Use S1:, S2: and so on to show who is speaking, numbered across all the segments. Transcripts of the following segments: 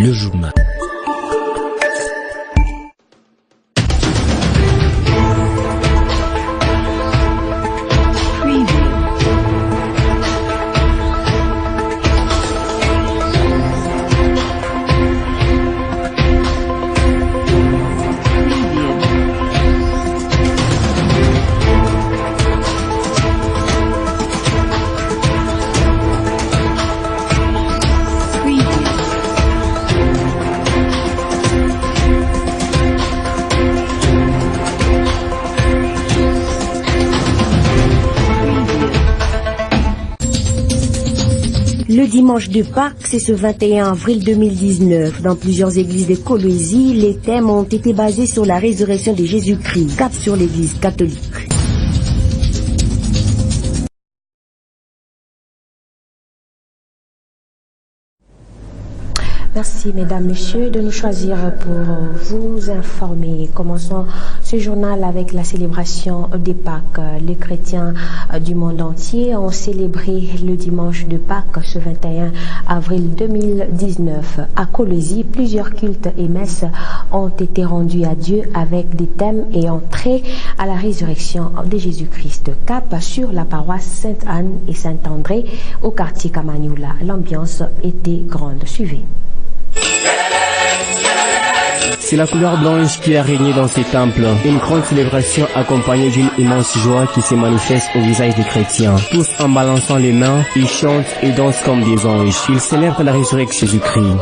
S1: le journal.
S2: Le dimanche de Pâques, c'est ce 21 avril 2019. Dans plusieurs églises de Kolwezi, les thèmes ont été basés sur la résurrection de Jésus-Christ. Cap sur l'église catholique. Merci mesdames, messieurs de nous choisir pour vous informer. Commençons ce journal avec la célébration des Pâques. Les chrétiens du monde entier ont célébré le dimanche de Pâques ce 21 avril 2019. À Kolwezi, plusieurs cultes et messes ont été rendus à Dieu avec des thèmes ayant trait à la résurrection de Jésus-Christ. Cap sur la paroisse Sainte-Anne et Saint-André au quartier Kamanioula. L'ambiance était grande. Suivez.
S3: C'est la couleur blanche qui a régné dans ces temples. Une grande célébration accompagnée d'une immense joie qui se manifeste au visage des chrétiens. Tous en balançant les mains, ils chantent et dansent comme des anges. Ils célèbrent la résurrection de Jésus-Christ.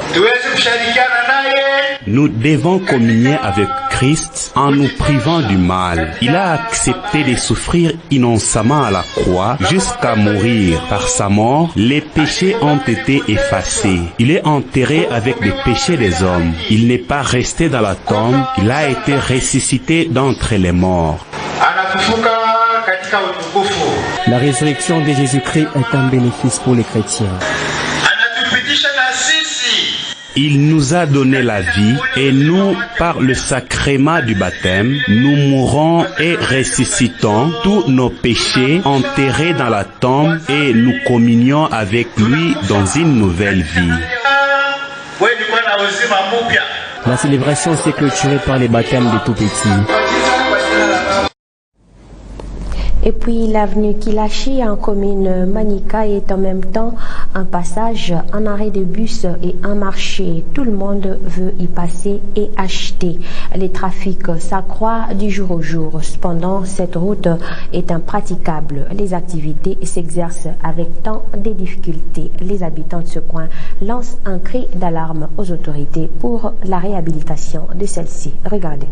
S4: Nous devons communier avec Christ en nous privant du mal. Il a accepté de souffrir innocemment à la croix jusqu'à mourir. Par sa mort, les péchés ont été effacés. Il est enterré avec les péchés des hommes. Il n'est pas resté dans la tombe. Il a été ressuscité d'entre les morts.
S3: La résurrection de Jésus-Christ est un bénéfice pour les chrétiens.
S4: Il nous a donné la vie et nous, par le sacrement du baptême, nous mourons et ressuscitons tous nos péchés enterrés dans la tombe et nous communions avec lui dans une nouvelle vie.
S3: La célébration s'est clôturée par les baptêmes des tout-petits.
S2: Et puis l'avenue Kilachi en commune Manika est en même temps un passage, un arrêt de bus et un marché. Tout le monde veut y passer et acheter. Les trafics s'accroissent du jour au jour. Cependant, cette route est impraticable. Les activités s'exercent avec tant de difficultés. Les habitants de ce coin lancent un cri d'alarme aux autorités pour la réhabilitation de celle-ci. Regardez.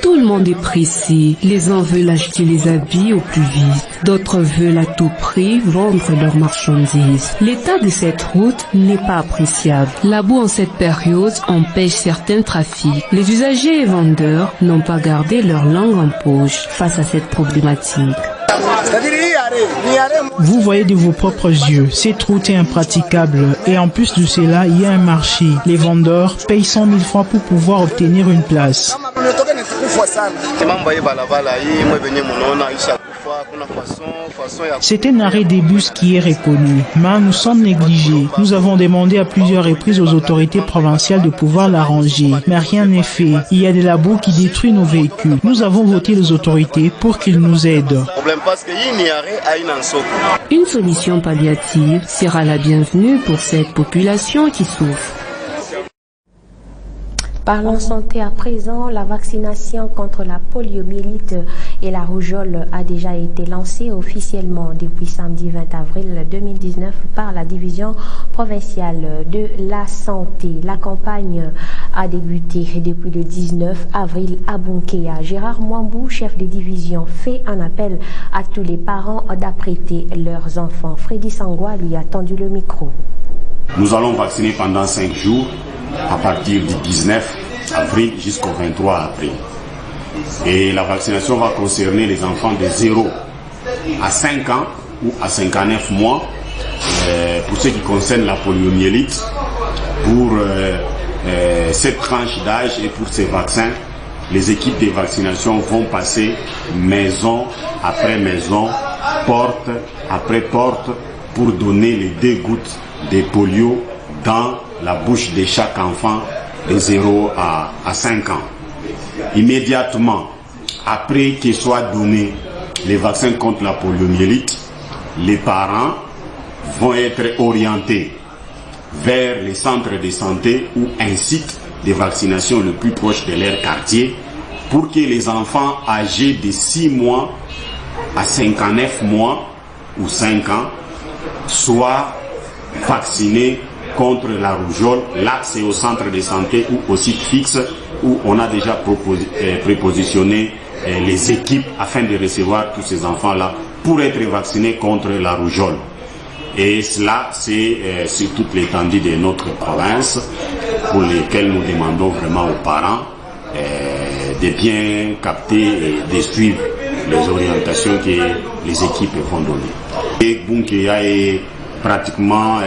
S5: Tout le monde est pressé. Les uns veulent acheter les habits au plus vite. D'autres veulent à tout prix vendre leurs marchandises. L'état de cette route n'est pas appréciable. La boue en cette période empêche certains trafics. Les usagers et vendeurs n'ont pas gardé leur langue en poche face à cette problématique.
S6: Vous voyez de vos propres yeux, cette route est impraticable et en plus de cela, il y a un marché. Les vendeurs payent 100 000 francs pour pouvoir obtenir une place. C'est un arrêt des bus qui est reconnu, mais nous sommes négligés. Nous avons demandé à plusieurs reprises aux autorités provinciales de pouvoir l'arranger, mais rien n'est fait. Il y a de la boue qui détruit nos véhicules. Nous avons voté les autorités pour qu'ils nous aident.
S5: Une solution palliative sera la bienvenue pour cette population qui souffre.
S2: Parlons santé à présent. La vaccination contre la poliomyélite et la rougeole a déjà été lancée officiellement depuis samedi 20 avril 2019 par la division provinciale de la santé. La campagne a débuté depuis le 19 avril à Bunkéa. Gérard Mwambou, chef de division, fait un appel à tous les parents d'apprêter leurs enfants. Freddy Sangwa lui a tendu le micro.
S7: Nous allons vacciner pendant 5 jours. À partir du 19 avril jusqu'au 23 avril. Et la vaccination va concerner les enfants de 0 à 5 ans ou à 59 mois pour ce qui concerne la poliomyélite. Pour cette tranche d'âge et pour ces vaccins, les équipes de vaccination vont passer maison après maison, porte après porte, pour donner les 2 gouttes de polio dans la bouche de chaque enfant de 0 à 5 ans. Immédiatement, après qu'ils soient donnés les vaccins contre la poliomyélite, les parents vont être orientés vers les centres de santé ou un site de vaccination le plus proche de leur quartier pour que les enfants âgés de 6 mois à 59 mois ou 5 ans soient vaccinés contre la rougeole. Là, c'est au centre de santé ou au site fixe où on a déjà prépositionné les équipes afin de recevoir tous ces enfants-là pour être vaccinés contre la rougeole. Et cela, c'est sur toute l'étendue de notre province, pour lesquels nous demandons vraiment aux parents de bien capter et de suivre les orientations que les équipes vont donner. Et Bunkeya est pratiquement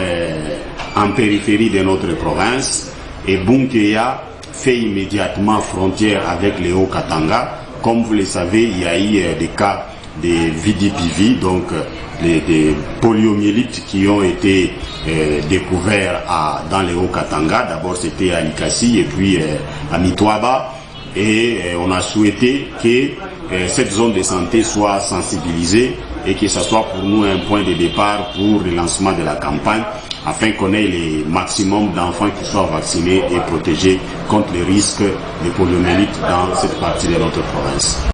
S7: en périphérie de notre province, et Bunkeya fait immédiatement frontière avec les Hauts-Katanga. Comme vous le savez, il y a eu des cas de VDPV, donc des poliomyélites qui ont été découverts dans les Hauts-Katanga. D'abord c'était à Likasi et puis à Mitwaba. Et on a souhaité que cette zone de santé soit sensibilisée et que ce soit pour nous un point de départ pour le lancement de la campagne, afin qu'on ait le maximum d'enfants qui soient vaccinés et protégés contre les risques de poliomyélite dans cette partie de notre province.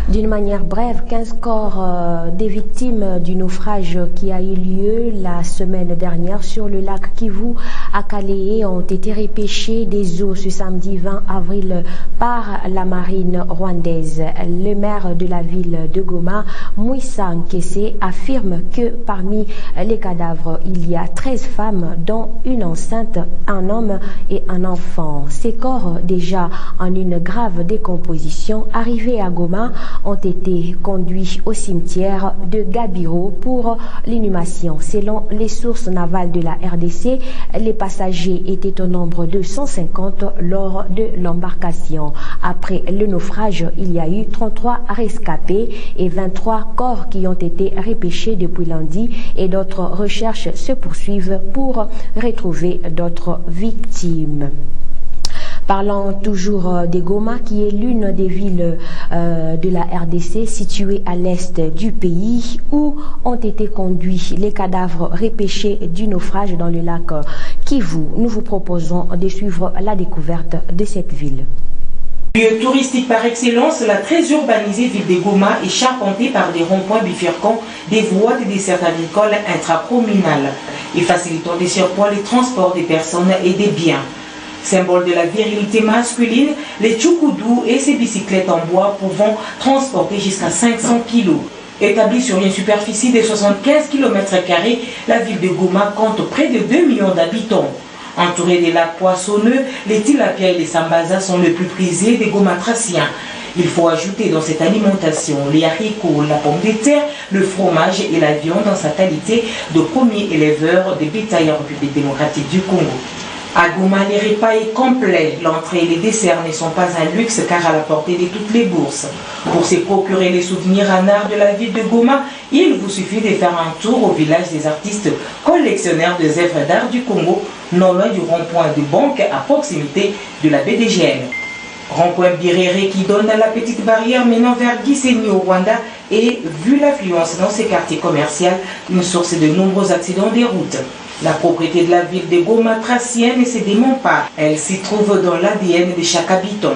S2: D'une manière brève, 15 corps des victimes du naufrage qui a eu lieu la semaine dernière sur le lac Kivu à Kalehe ont été repêchés des eaux ce samedi 20 avril par la marine rwandaise. Le maire de la ville de Goma, Mouissa Nkese, affirme que parmi les cadavres, il y a 13 femmes, dont une enceinte, un homme et un enfant. Ces corps, déjà en une grave décomposition, arrivés à Goma, ont été conduits au cimetière de Gabiro pour l'inhumation. Selon les sources navales de la RDC, les passagers étaient au nombre de 150 lors de l'embarcation. Après le naufrage, il y a eu 33 rescapés et 23 corps qui ont été repêchés depuis lundi, et d'autres recherches se poursuivent pour retrouver d'autres victimes. Parlant toujours de Goma, qui est l'une des villes de la RDC située à l'est du pays, où ont été conduits les cadavres repêchés du naufrage dans le lac Kivu. Nous vous proposons de suivre la découverte de cette ville.
S1: Lieu touristique par excellence, la très urbanisée ville de Goma est charpentée par des ronds-points bifurquants, des voies de dessert agricole intracommunales et facilitant des surpoids les transports des personnes et des biens. Symbole de la virilité masculine, les tchoukoudous et ses bicyclettes en bois pouvant transporter jusqu'à 500 kg. Établie sur une superficie de 75 km², la ville de Goma compte près de 2 millions d'habitants. Entourée des lacs poissonneux, les tilapias et les sambazas sont les plus prisés des gomatraciens. Il faut ajouter dans cette alimentation les haricots, la pomme de terre, le fromage et la viande dans sa qualité de premier éleveur de bétail en République démocratique du Congo. À Goma, les repas est complet. L'entrée et les desserts ne sont pas un luxe car à la portée de toutes les bourses. Pour se procurer les souvenirs en art de la ville de Goma, il vous suffit de faire un tour au village des artistes collectionneurs des œuvres d'art du Congo, non loin du rond-point de banque à proximité de la BDGN. Rond-point Birere qui donne à la petite barrière menant vers Gisenyi au Rwanda et, vu l'affluence dans ces quartiers commerciaux, une source de nombreux accidents des routes. La propriété de la ville de Goma tracienne ne se dément pas. Elle s'y trouve dans l'ADN de chaque habitant.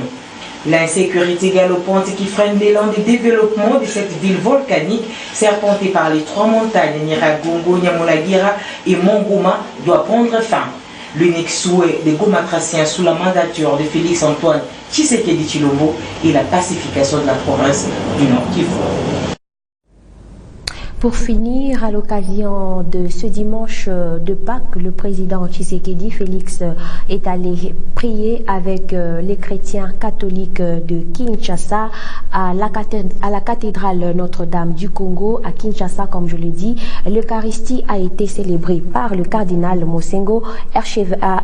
S1: L'insécurité galopante qui freine l'élan de développement de cette ville volcanique, serpentée par les 3 montagnes, Nyiragongo, Nyamulagira et Mont-Goma, doit prendre fin. L'unique souhait des gomatraciens sous la mandature de Félix-Antoine Tshisekedi Tshilombo est la pacification de la province du Nord Kivu.
S2: Pour finir, à l'occasion de ce dimanche de Pâques, le président Tshisekedi Félix est allé prier avec les chrétiens catholiques de Kinshasa à la cathédrale Notre-Dame du Congo à Kinshasa. Comme je l'ai dit, l'Eucharistie a été célébrée par le cardinal Mosengo,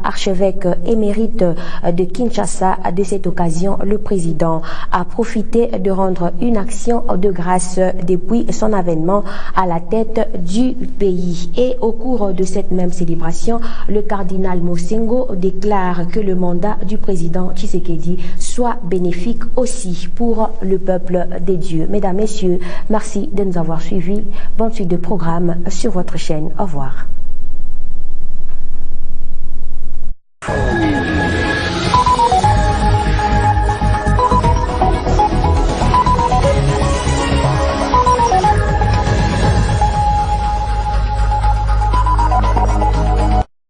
S2: archevêque émérite de Kinshasa. De cette occasion, le président a profité de rendre une action de grâce depuis son avènement à la tête du pays. Et au cours de cette même célébration, le cardinal Mosengo déclare que le mandat du président Tshisekedi soit bénéfique aussi pour le peuple des dieux. Mesdames, Messieurs, merci de nous avoir suivis. Bonne suite de programme sur votre chaîne. Au revoir.